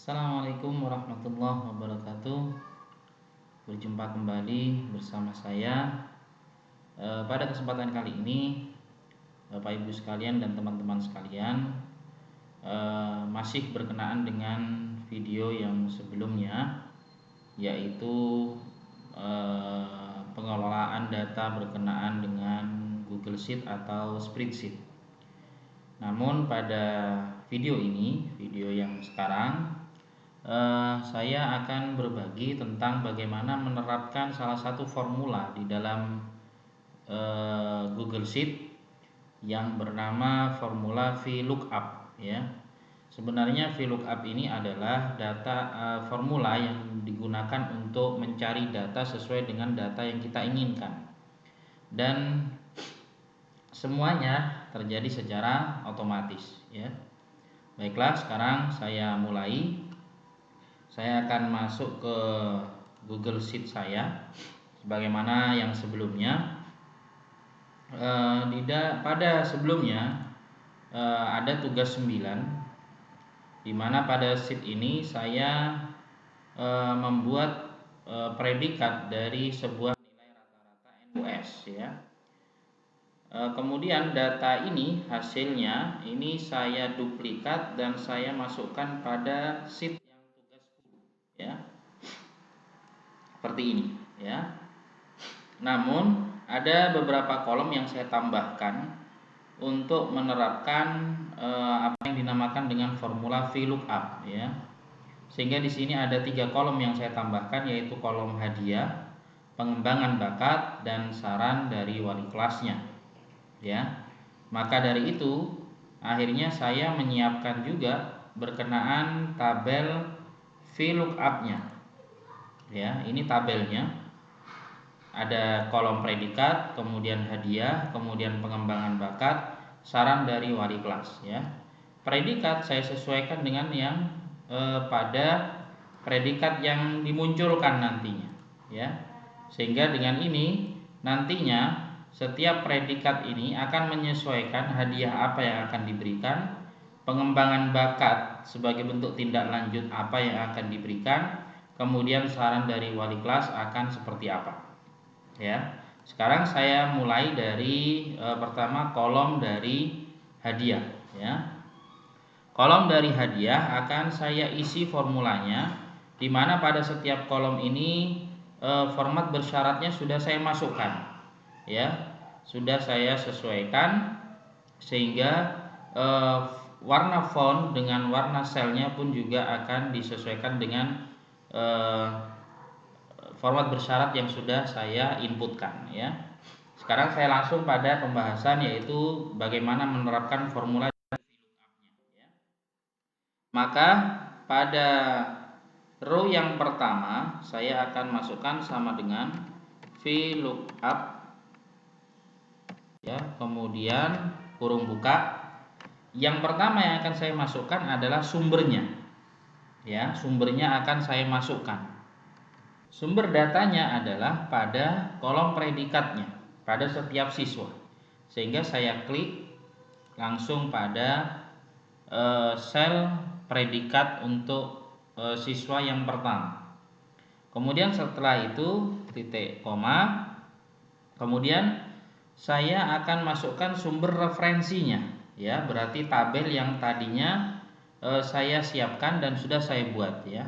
Assalamualaikum warahmatullahi wabarakatuh. Berjumpa kembali bersama saya. Pada kesempatan kali ini, Bapak Ibu sekalian dan teman-teman sekalian, masih berkenaan dengan video yang sebelumnya, yaitu pengelolaan data berkenaan dengan Google Sheet atau Spreadsheet. Namun pada video ini, video yang sekarang, saya akan berbagi tentang bagaimana menerapkan salah satu formula di dalam Google Sheet yang bernama formula VLOOKUP, ya. Sebenarnya VLOOKUP ini adalah formula yang digunakan untuk mencari data sesuai dengan data yang kita inginkan, dan semuanya terjadi secara otomatis, ya. Baiklah, sekarang saya mulai. Saya akan masuk ke Google Sheet saya sebagaimana yang sebelumnya. Pada sebelumnya ada tugas 9, di mana pada sheet ini saya membuat predikat dari sebuah nilai rata-rata NUS, ya. Kemudian data ini, hasilnya ini saya duplikat dan saya masukkan pada sheet yang tugas 10, ya. Seperti ini, ya. Namun ada beberapa kolom yang saya tambahkan untuk menerapkan apa yang dinamakan dengan formula VLOOKUP, ya. Sehingga di sini ada 3 kolom yang saya tambahkan, yaitu kolom hadiah, pengembangan bakat, dan saran dari wali kelasnya, ya. Maka dari itu akhirnya saya menyiapkan juga berkenaan tabel VLOOKUP-nya, ya. Ini tabelnya. Ada kolom predikat, kemudian hadiah, kemudian pengembangan bakat, saran dari wali kelas, ya. Predikat saya sesuaikan dengan yang pada predikat yang dimunculkan nantinya, ya. Sehingga dengan ini nantinya setiap predikat ini akan menyesuaikan hadiah apa yang akan diberikan, pengembangan bakat sebagai bentuk tindak lanjut apa yang akan diberikan, kemudian saran dari wali kelas akan seperti apa, ya. Sekarang saya mulai dari pertama kolom dari hadiah, ya. Kolom dari hadiah akan saya isi formulanya, di mana pada setiap kolom ini format bersyaratnya sudah saya masukkan, ya. Sudah saya sesuaikan sehingga warna font dengan warna selnya pun juga akan disesuaikan dengan format bersyarat yang sudah saya inputkan, ya. Sekarang saya langsung pada pembahasan, yaitu bagaimana menerapkan formula VLOOKUP-nya, ya. Maka pada row yang pertama saya akan masukkan sama dengan VLOOKUP, ya. Kemudian kurung buka. Yang pertama yang akan saya masukkan adalah sumbernya, ya. Sumbernya akan saya masukkan. Sumber datanya adalah pada kolom predikatnya, pada setiap siswa. Sehingga saya klik langsung pada sel predikat untuk siswa yang pertama. Kemudian setelah itu titik koma. Kemudian saya akan masukkan sumber referensinya, ya. Berarti tabel yang tadinya saya siapkan dan sudah saya buat, ya.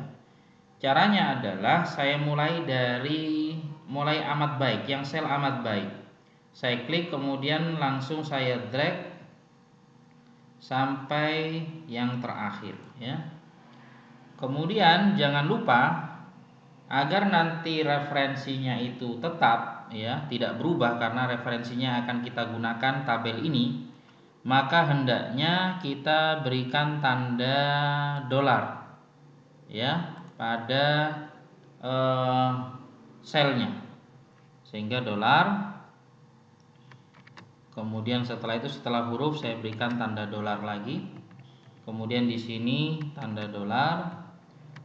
Caranya adalah saya mulai amat baik, yang sel amat baik. Saya klik, kemudian langsung saya drag sampai yang terakhir, ya. Kemudian jangan lupa agar nanti referensinya itu tetap, ya, tidak berubah karena referensinya akan kita gunakan tabel ini, maka hendaknya kita berikan tanda dolar, ya, pada selnya, sehingga dolar. Kemudian setelah itu, setelah huruf saya berikan tanda dolar lagi, kemudian di sini tanda dolar,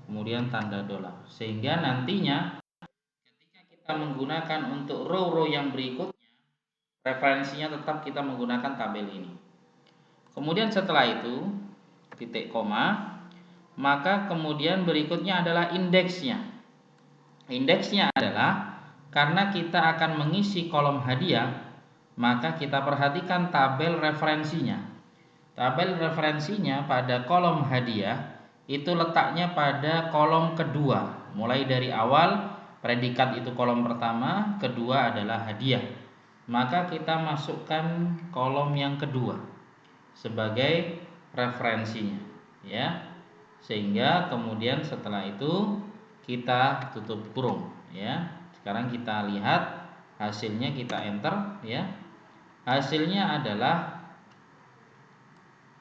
kemudian tanda dolar, sehingga nantinya ketika kita menggunakan untuk row-row yang berikutnya, referensinya tetap kita menggunakan tabel ini. Kemudian setelah itu titik koma. maka kemudian berikutnya adalah indeksnya. Indeksnya adalah karena kita akan mengisi kolom hadiah, maka kita perhatikan tabel referensinya. Tabel referensinya pada kolom hadiah itu letaknya pada kolom kedua. Mulai dari awal predikat itu kolom pertama, kedua adalah hadiah. Maka kita masukkan kolom yang kedua sebagai referensinya, ya. Sehingga kemudian setelah itu kita tutup kurung, ya. Sekarang kita lihat hasilnya, kita enter, ya. Hasilnya adalah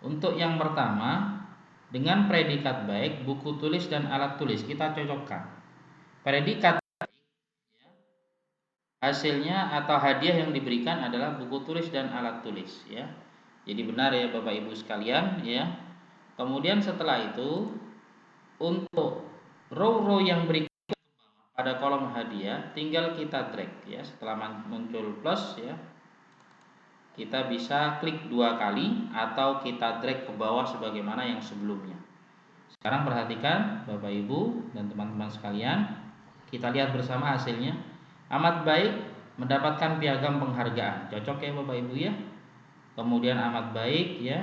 untuk yang pertama dengan predikat baik, buku tulis dan alat tulis kita cocokkan. Predikat hasilnya atau hadiah yang diberikan adalah buku tulis dan alat tulis, ya. Jadi benar ya Bapak Ibu sekalian, ya. Kemudian setelah itu untuk row-row yang berikutnya pada kolom hadiah tinggal kita drag, ya. Setelah muncul plus, ya, kita bisa klik 2 kali atau kita drag ke bawah sebagaimana yang sebelumnya. Sekarang perhatikan Bapak Ibu dan teman-teman sekalian, kita lihat bersama hasilnya. Amat baik mendapatkan piagam penghargaan. Cocok ya Bapak Ibu, ya. Kemudian amat baik, ya.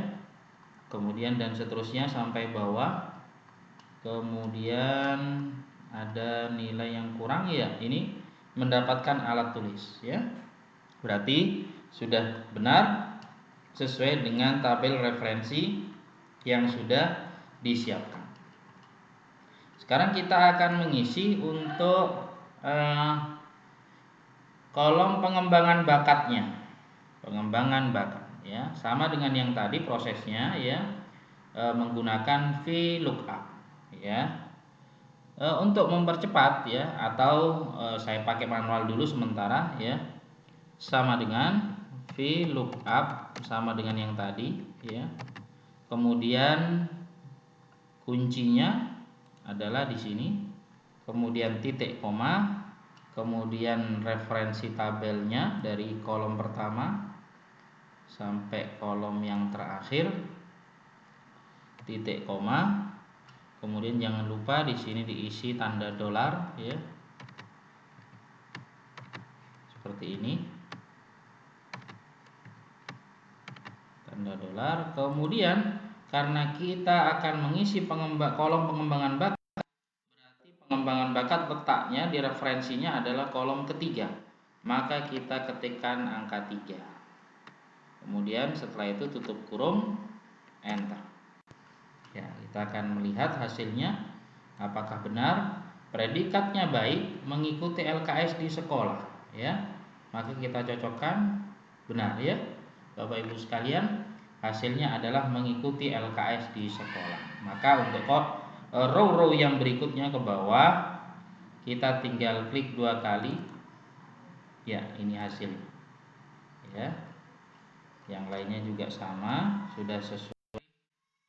Kemudian dan seterusnya sampai bawah. Kemudian ada nilai yang kurang, ya. Ini mendapatkan alat tulis, ya. Berarti sudah benar sesuai dengan tabel referensi yang sudah disiapkan. Sekarang kita akan mengisi untuk kolom pengembangan bakatnya. Pengembangan bakat, ya. Sama dengan yang tadi prosesnya, ya. Menggunakan VLOOKUP, ya. Untuk mempercepat, ya, atau saya pakai manual dulu sementara, ya. Sama dengan VLOOKUP sama dengan yang tadi, ya. Kemudian kuncinya adalah di sini. Kemudian titik koma, kemudian referensi tabelnya dari kolom pertama sampai kolom yang terakhir, titik koma. Kemudian jangan lupa di sini diisi tanda dolar, ya. Seperti ini. Tanda dolar. Kemudian karena kita akan mengisi kolom pengembangan bakat, berarti pengembangan bakat letaknya di referensinya adalah kolom ketiga. Maka kita ketikkan angka 3. Kemudian setelah itu tutup kurung, enter. Ya, kita akan melihat hasilnya apakah benar predikatnya baik, mengikuti LKS di sekolah, ya. Maka kita cocokkan benar, ya. Bapak Ibu sekalian, hasilnya adalah mengikuti LKS di sekolah. Maka untuk row-row yang berikutnya ke bawah kita tinggal klik 2 kali. Ya, ini hasilnya. Ya. Yang lainnya juga sama, sudah sesuai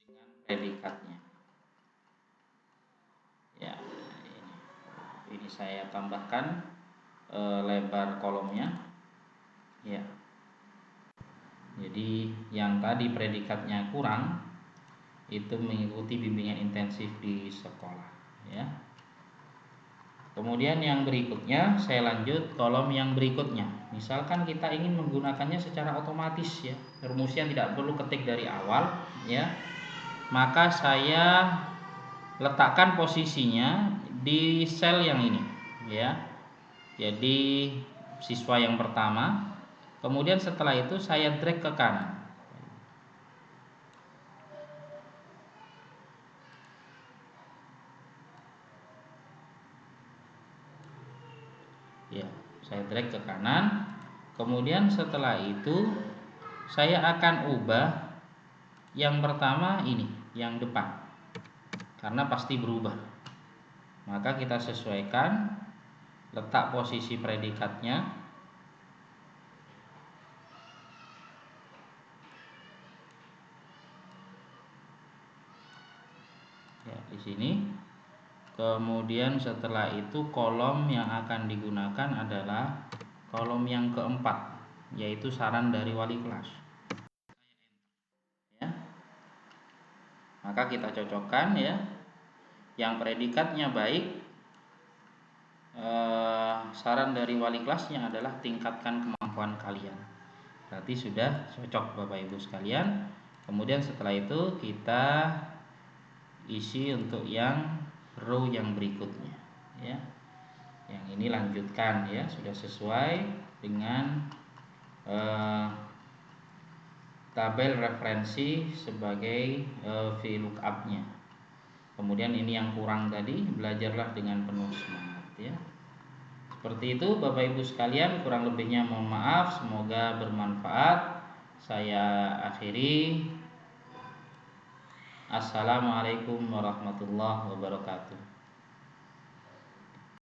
dengan predikatnya. Ya, ini saya tambahkan lebar kolomnya. Ya. Jadi yang tadi predikatnya kurang itu mengikuti bimbingan intensif di sekolah, ya. Kemudian yang berikutnya saya lanjut kolom yang berikutnya. Misalkan kita ingin menggunakannya secara otomatis, ya. Rumusnya tidak perlu ketik dari awal, ya. Maka saya letakkan posisinya di sel yang ini, ya. Jadi siswa yang pertama. Kemudian setelah itu saya drag ke kanan. Ya, saya drag ke kanan. Kemudian setelah itu saya akan ubah yang pertama ini, yang depan. Karena pasti berubah. Maka kita sesuaikan letak posisi predikatnya. Ya, di sini. Kemudian setelah itu kolom yang akan digunakan adalah kolom yang keempat, yaitu saran dari wali kelas. Ya. Maka kita cocokkan, ya. yang predikatnya baik, saran dari wali kelasnya adalah tingkatkan kemampuan kalian. Berarti sudah cocok Bapak Ibu sekalian. Kemudian setelah itu kita isi untuk yang row yang berikutnya, ya. Yang ini lanjutkan, ya, sudah sesuai dengan tabel referensi sebagai VLOOKUP-nya. Kemudian ini yang kurang tadi, belajarlah dengan penuh semangat, ya. Seperti itu Bapak Ibu sekalian, kurang lebihnya mohon maaf, semoga bermanfaat. Saya akhiri. Assalamualaikum warahmatullahi wabarakatuh.